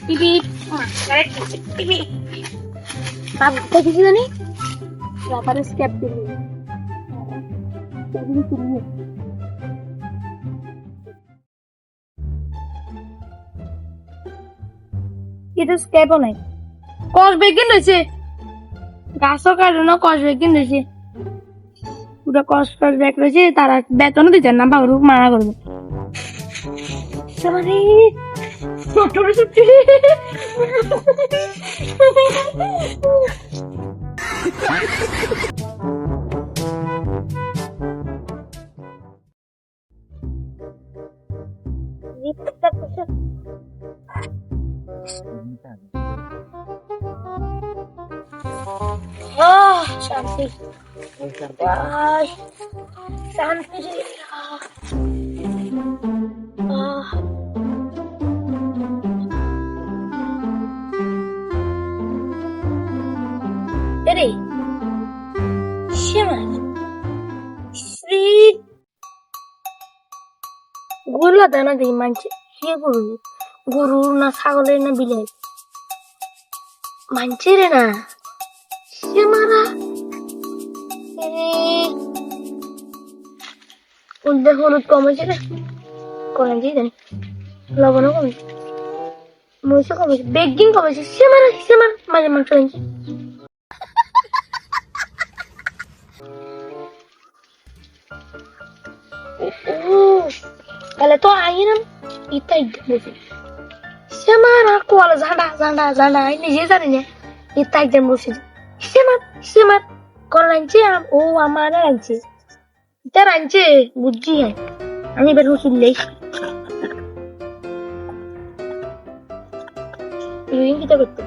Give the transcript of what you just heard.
TV TV বাপ কিছু জানি রাবারের স্ক্যাপ দিল এটা স্ক্যাপও নাই কস বেগিন রয়েছে গাছও কাটে না কস বেগিন রয়েছে পুরো কষ্ট ব্যাগ রয়েছে তারা বেতনও দিতেন না বাবু মানা করবে মানে শান্তি শান্তি রে শ্যামা শ্রী গরু দানা দিই মানছে কে গরু গরু না ছাগলের না বিলাই মানছে রে না শ্যামারা ওদের হলুদ কমেছে রে কমেছে জানি লবণও কমেছে মরিচও কমেছে বেগিন কমেছে শ্যামারা শ্যামার মাঝে মাংস আনছে তাহলে তো আইনাম ইটা একদম বেশি শ্যামারা কোয়ালা ঝান্ডা ঝান্ডা ঝান্ডা নিজে জানি না ইটা একদম বসে শ্যামার শ্যামার কোন আনছে ও আমার আনছে এটা আনছে বুঝছি হ্যাঁ আমি বের শুনলেই কি করতো